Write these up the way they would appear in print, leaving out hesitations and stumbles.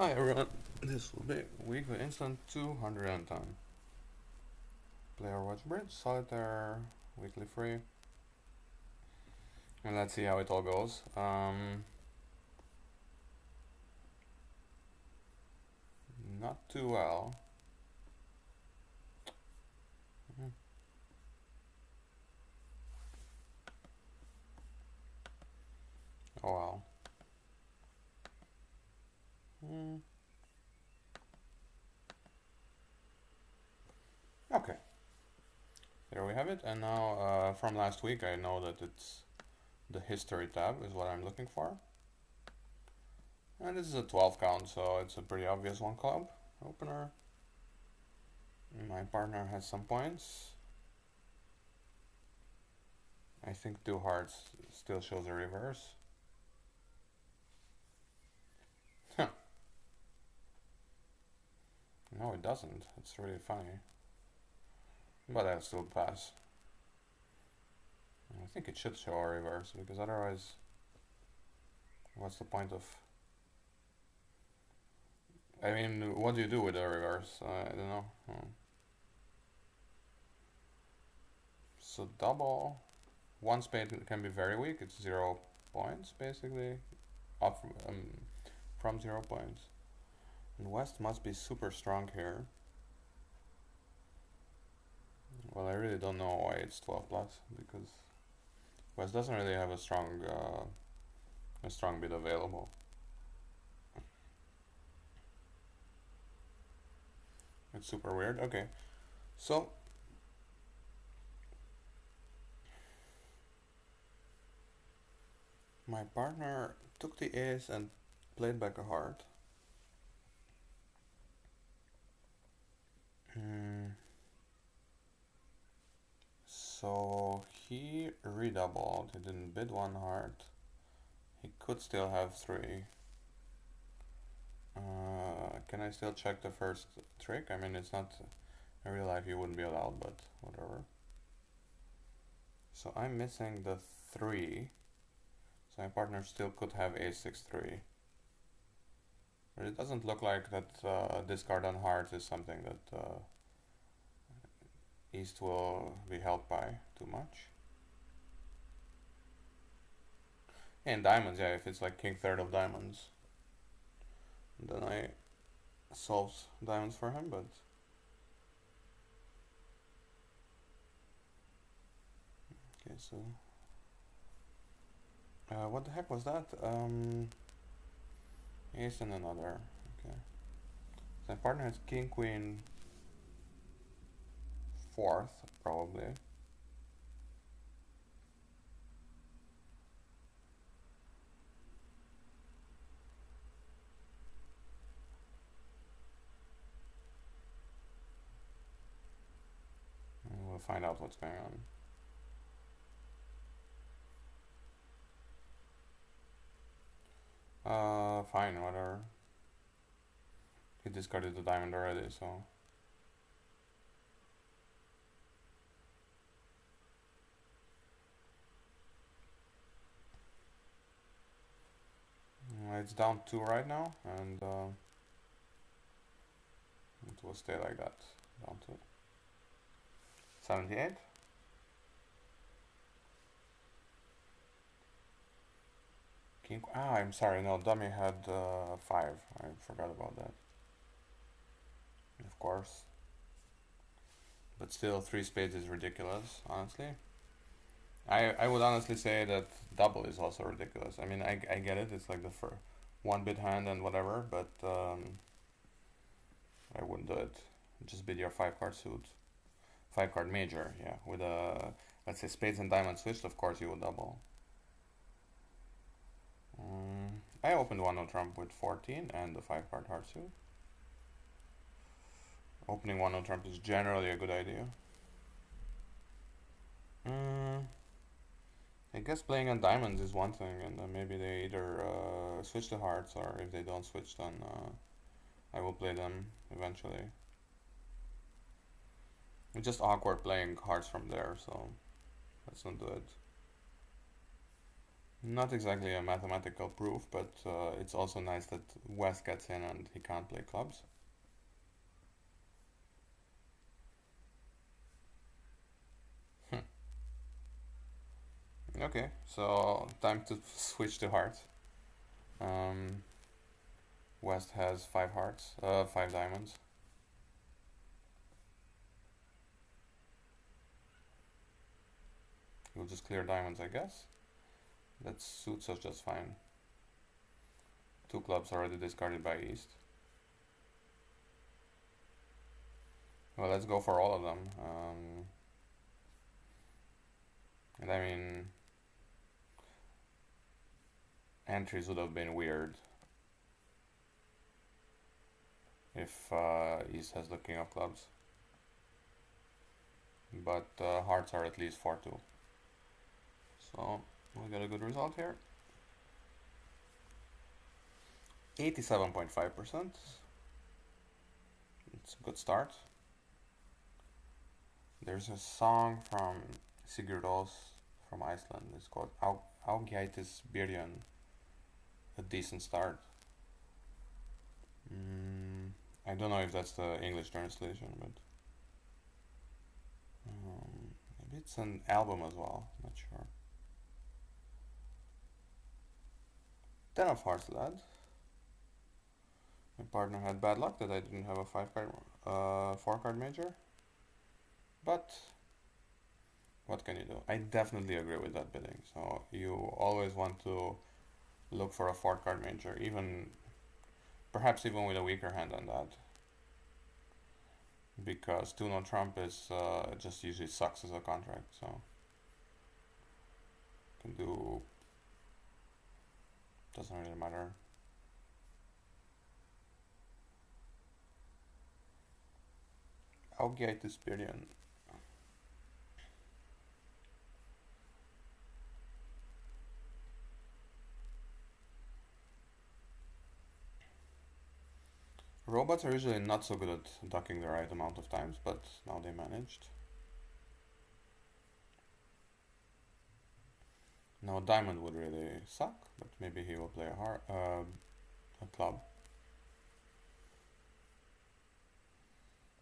Hi everyone, this will be weekly instant 200 end time. Player watch bridge, solitaire, weekly free. And let's see how it all goes. Not too well. Mm. Oh well. Mm. Okay, there we have it. And now from last week I know that it's the history tab is what I'm looking for. And this is a 12 count, so it's a pretty obvious one club opener. My partner has some points. I think two hearts still shows a reverse. No, it doesn't. It's really funny. But I'll still pass. I think it should show a reverse, because otherwise, what's the point of... I mean, what do you do with a reverse? I don't know. So double... One spade can be very weak. It's 0 points, basically. Up from 0 points. And West must be super strong here. Well, I really don't know why it's 12 plus, because West doesn't really have a strong bid available. It's super weird. Okay, so my partner took the ace and played back a heart. So he redoubled. He didn't bid one heart. He could still have 3. Can I still check the first trick? I mean, it's not in real life, you wouldn't be allowed, but whatever. So I'm missing the 3. So my partner still could have ace-6-3. But it doesn't look like that discard on hearts is something that East will be helped by too much. And diamonds, yeah, if it's like king third of diamonds, then I solves diamonds for him, but okay, so what the heck was that? Ace and another. Okay. So my partner has king queen fourth, probably. And we'll find out what's going on. Fine, whatever. He discarded the diamond already, so. It's down 2 right now, and it will stay like that. Down to 78. King. Ah, I'm sorry. No, dummy had 5. I forgot about that. Of course. But still, 3 spades is ridiculous, honestly. I would honestly say that double is also ridiculous. I mean, I get it. It's like the one bid hand and whatever, but I wouldn't do it. Just bid your 5 card suit. 5 card major, yeah. With a, let's say, spades and diamonds switched, of course you would double. I opened one on trump with 14 and the 5 card heart suit. Opening one on trump is generally a good idea. I guess playing on diamonds is one thing, and then maybe they either switch to hearts, or if they don't switch, then I will play them eventually. It's just awkward playing hearts from there, so let's not do it. Not exactly a mathematical proof, but it's also nice that West gets in and he can't play clubs. Okay, so time to switch to hearts. Um, West has five hearts, five diamonds. We'll just clear diamonds, I guess. That suits us just fine. Two clubs already discarded by East. Well, let's go for all of them. And I mean, entries would have been weird if East has the king of clubs. But hearts are at least 4-2. So we got a good result here. 87.5%. It's a good start. There's a song from Sigurd Os from Iceland. It's called Ágætis Byrjun. A decent start. I don't know if that's the English translation, but maybe it's an album as well. Not sure. 10 of hearts, lad. My partner had bad luck that I didn't have a 4-card major. But what can you do? I definitely agree with that bidding. So you always want to look for a 4-card major, perhaps even with a weaker hand than that. Because 2-no trump is just usually sucks as a contract, so can do, doesn't really matter. Ágætis Byrjun. Robots are usually not so good at ducking the right amount of times, but now they managed. Now diamond would really suck, but maybe he will play a club.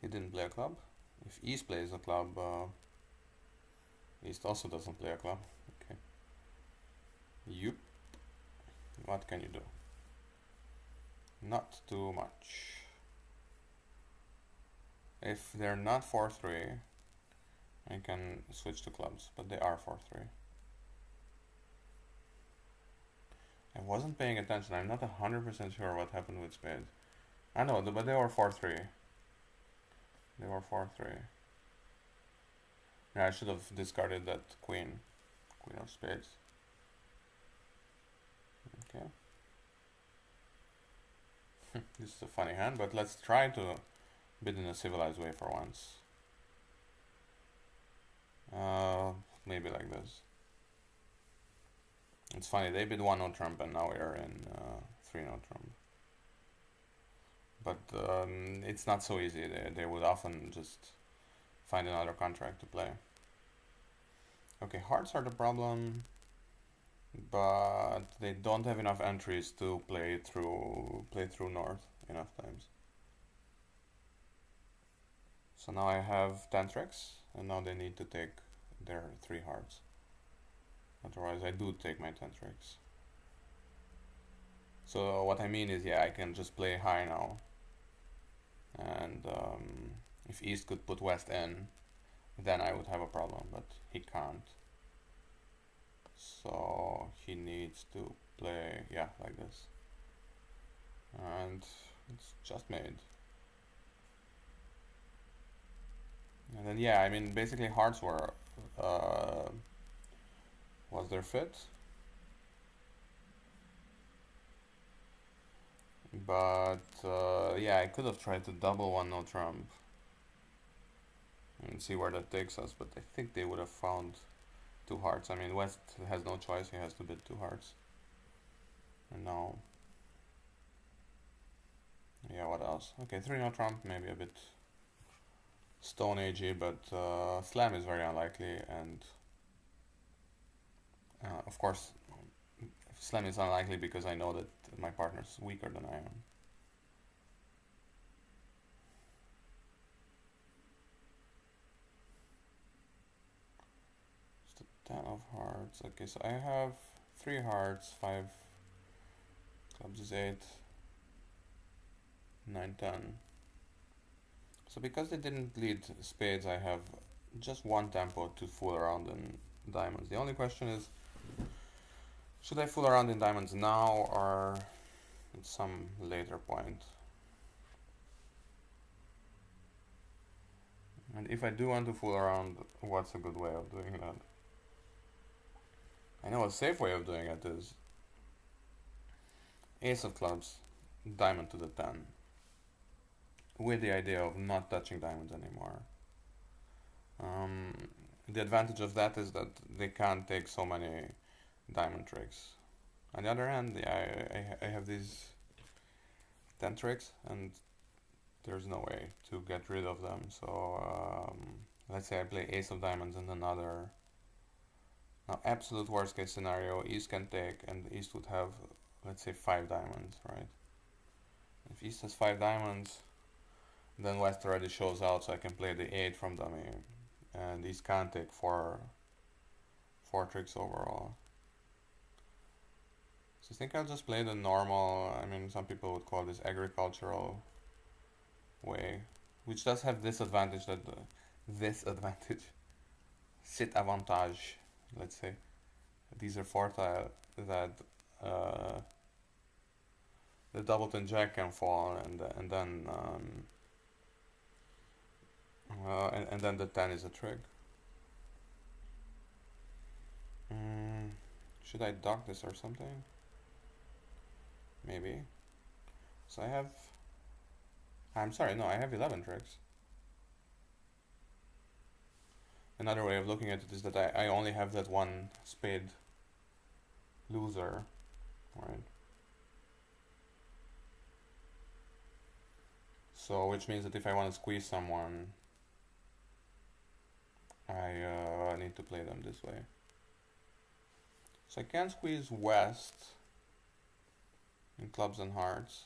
He didn't play a club. If East plays a club, East also doesn't play a club. Okay. Yup. What can you do? Not too much. If they're not 4-3, I can switch to clubs, but they are 4-3. I wasn't paying attention. I'm not 100% sure what happened with spades. I know, but they were 4-3. They were 4-3. Yeah, I should have discarded that queen. Queen of spades. Okay. This is a funny hand, but let's try to bid in a civilized way for once. Maybe like this. It's funny, they bid 1-no trump and now we're in 3-no trump. But it's not so easy. They would often just find another contract to play. Okay, hearts are the problem, but they don't have enough entries to play through north enough times. So now I have 10 tricks, and now they need to take their 3 hearts. Otherwise, I do take my 10 tricks. So what I mean is, yeah, I can just play high now. And if East could put West in, then I would have a problem, but he can't. So he needs to play, yeah, like this. And it's just made. And then, yeah, I mean, basically hearts were, was their fit. But, yeah, I could have tried to double 1-no trump and see where that takes us, but I think they would have found 2 hearts. I mean, West has no choice, he has to bid 2 hearts. And now, yeah, what else? Okay, 3-no trump, maybe a bit Stone Agey, but slam is very unlikely, and of course Slam is unlikely because I know that my partner's weaker than I am. It's the 10 of hearts. Okay, so I have 3 hearts, 5 clubs is 8, 9, 10. So because they didn't lead spades, I have just one tempo to fool around in diamonds. The only question is, should I fool around in diamonds now or at some later point? And if I do want to fool around, what's a good way of doing that? I know a safe way of doing it is ace of clubs, diamond to the 10, with the idea of not touching diamonds anymore. The advantage of that is that they can't take so many diamond tricks. On the other hand, I have these 10 tricks and there's no way to get rid of them. So let's say I play ace of diamonds and another. Now, absolute worst case scenario, East can take and East would have, let's say, 5 diamonds, right? If East has 5 diamonds, then West already shows out, so I can play the 8 from dummy. And East can't take 4 tricks overall. So I think I'll just play the normal, I mean, some people would call this agricultural way, which does have this advantage that sit avantage, let's say. These are 4 tile that the doubleton jack can fall, and then and then the 10 is a trick. Should I dock this or something? Maybe. So I have, I'm sorry, no, I have 11 tricks. Another way of looking at it is that I only have that one spade loser, right? So, which means that if I want to squeeze someone, I need to play them this way. So I can squeeze West in clubs and hearts.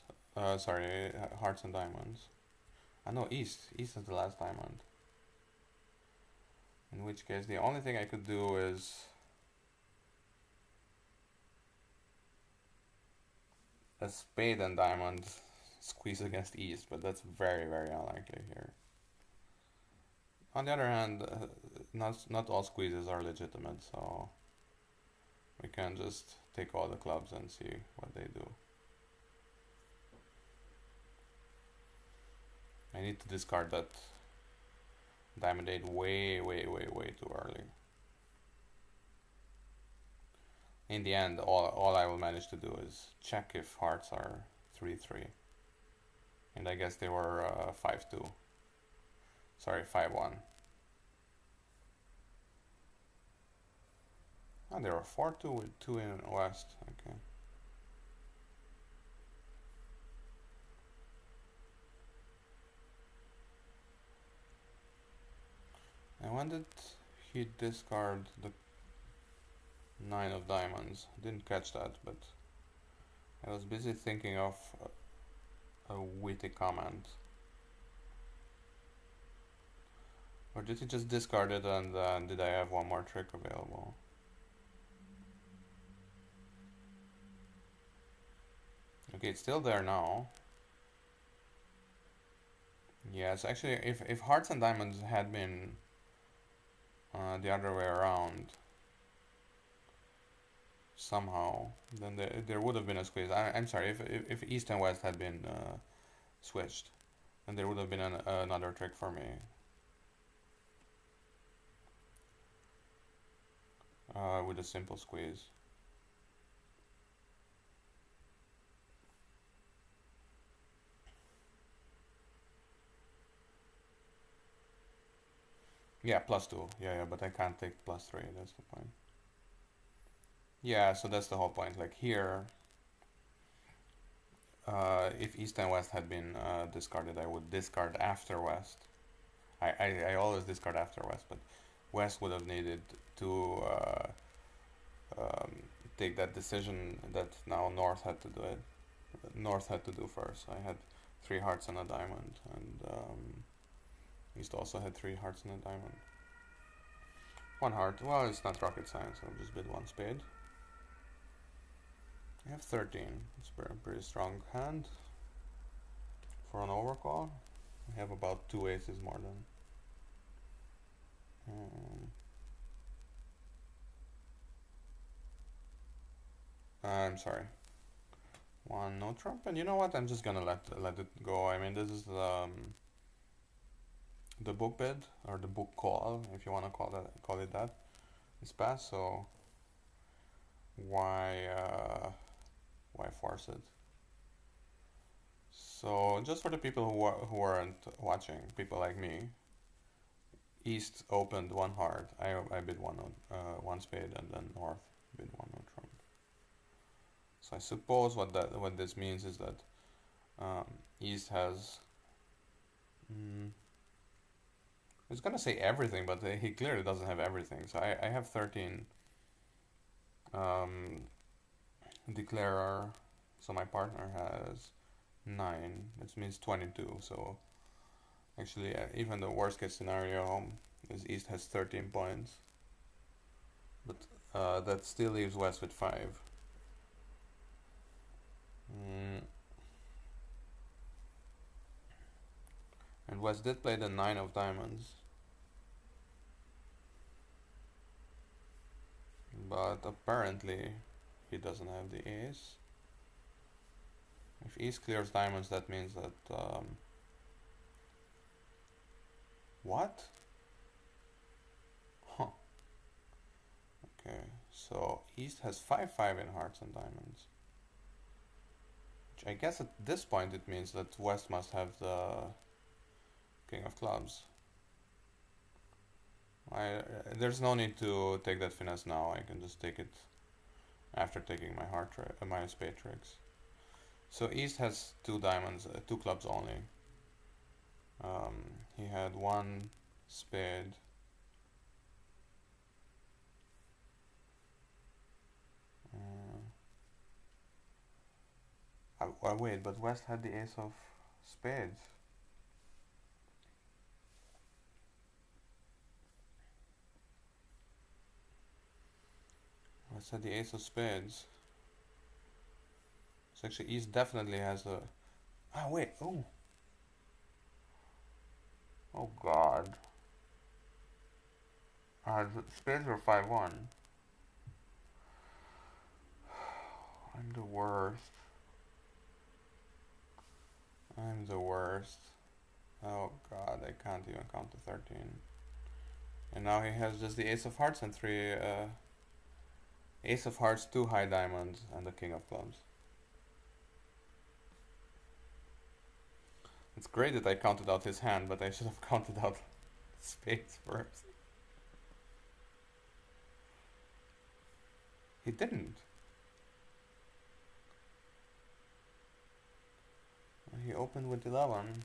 Sorry, hearts and diamonds. I know East. East is the last diamond. In which case, the only thing I could do is a spade and diamond squeeze against East, but that's very, very unlikely here. On the other hand, not all squeezes are legitimate, so we can just take all the clubs and see what they do. I need to discard that diamond 8 way too early. In the end, all I will manage to do is check if hearts are 3-3. And I guess they were 5-2. Sorry, 5-1. Oh, they were 4-2 with 2 in West. Okay. And when did he discard the 9 of diamonds? Didn't catch that, but I was busy thinking of a witty comment. Or did he just discard it and did I have one more trick available? Okay, it's still there now. Yes, actually, if hearts and diamonds had been the other way around somehow, then there would have been a squeeze. I'm sorry, if East and West had been switched, then there would have been another trick for me. With a simple squeeze. Yeah, +2. Yeah, but I can't take +3. That's the point. Yeah, so that's the whole point. Like here, if East and West had been discarded, I would discard after West. I always discard after West, but West would have needed to take that decision that now North had to do it. North had to do first. I had 3 hearts and a diamond, and East also had 3 hearts and a diamond. 1 heart. Well, it's not rocket science. I'll just bid 1 spade. I have 13. It's a pretty strong hand for an overcall. I have about 2 aces more than. I'm sorry. 1 no trump, and you know what? I'm just gonna let it go. I mean, this is the book bid or the book call, if you want to call it that. It's passed, so why force it? So just for the people who weren't watching, people like me, East opened 1 heart. I bid 1 spade, and then North bid 1 no trump. So I suppose what this means is that East has. I was gonna say everything, but he clearly doesn't have everything. So I have 13 declarer. So my partner has 9. That means 22. So actually, even the worst case scenario is East has 13 points, but that still leaves West with 5. And West did play the 9 of diamonds, but apparently he doesn't have the ace. If East clears diamonds, that means that what? Huh. Okay, so East has 5-5 in hearts and diamonds. Which I guess at this point it means that West must have the King of Clubs. There's no need to take that finesse now. I can just take it after taking my spade tricks. So East has 2 diamonds, 2 clubs only. He had 1 spade. Wait, but West had the ace of spades. West had the ace of spades. So actually East definitely has a... Ah, wait, oh. Oh god. The spades were 5-1. I'm the worst. I'm the worst. Oh god, I can't even count to 13. And now he has just the ace of hearts and 3... ace of hearts, 2 high diamonds, and the king of clubs. It's great that I counted out his hand, but I should have counted out spades first. He didn't. He opened with 11.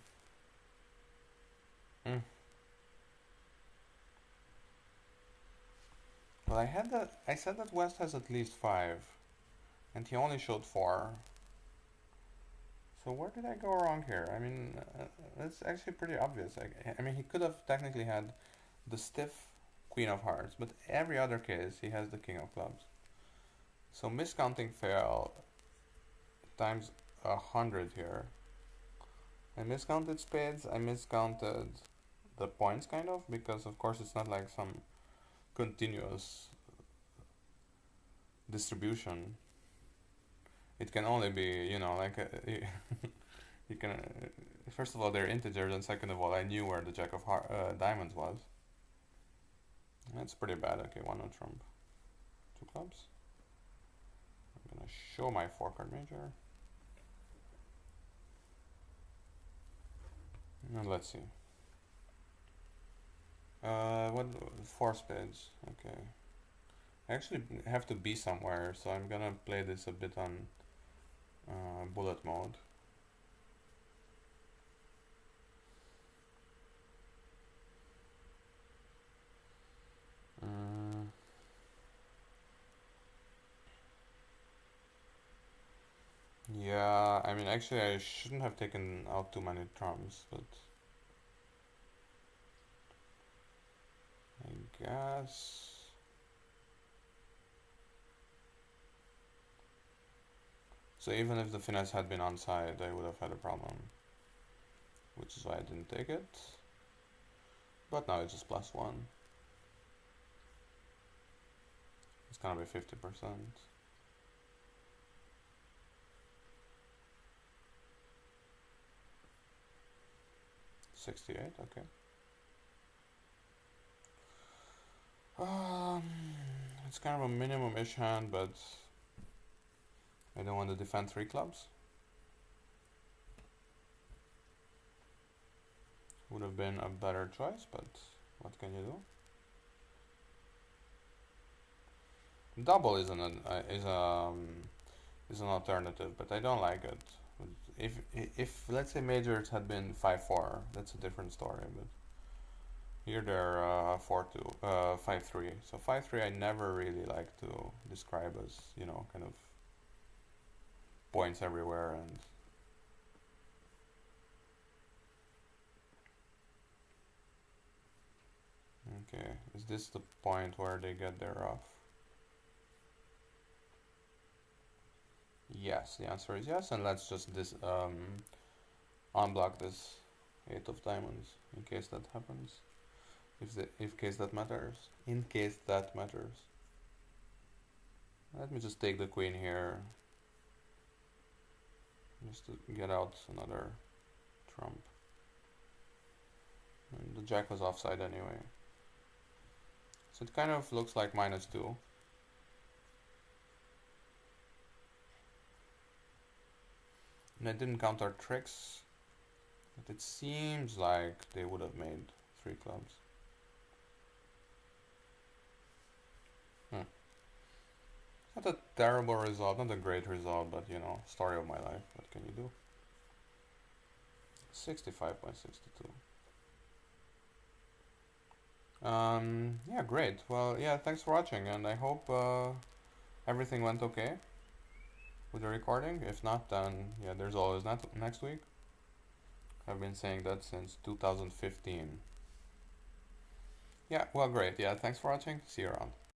Well, I said that West has at least 5, and he only showed 4. So where did I go wrong here? I mean, it's actually pretty obvious. I mean, he could have technically had the stiff Queen of Hearts, but every other case he has the King of Clubs. So miscounting fail times 100 here. I miscounted spades. I miscounted the points, kind of, because of course it's not like some continuous distribution. It can only be, you know, like you can. First of all, they're integers, and second of all, I knew where the Jack of diamonds was. That's pretty bad. Okay, 1 no trump, 2 clubs. I'm gonna show my 4-card major. And let's see. What 4 spades? Okay. I actually have to be somewhere, so I'm gonna play this a bit on bullet mode. actually I shouldn't have taken out too many trumps, but I guess. So even if the finesse had been onside, I would have had a problem, which is why I didn't take it. But now it's just +1. It's gonna be 50%. $68, okay. It's kind of a minimum-ish hand, but I don't want to defend 3 clubs. Would have been a better choice, but what can you do? Double is an alternative, but I don't like it. If let's say majors had been 5-4, that's a different story. But here they're 4-2, 5-3. So 5-3 I never really like to describe as, you know, kind of points everywhere. And okay, is this the point where they get their off? Yes, the answer is yes, and let's just unblock this 8 of diamonds in case that happens. In case that matters. Let me just take the queen here, just to get out another trump. And the jack was offside anyway. So it kind of looks like -2. And I didn't count our tricks, but it seems like they would have made 3 clubs. Not a terrible result, not a great result, but you know, story of my life. What can you do? 65.62. Yeah, great. Well, yeah, thanks for watching, and I hope everything went okay with the recording. If not, then yeah, there's always next week. I've been saying that since 2015. Yeah, well, great. Yeah, thanks for watching. See you around.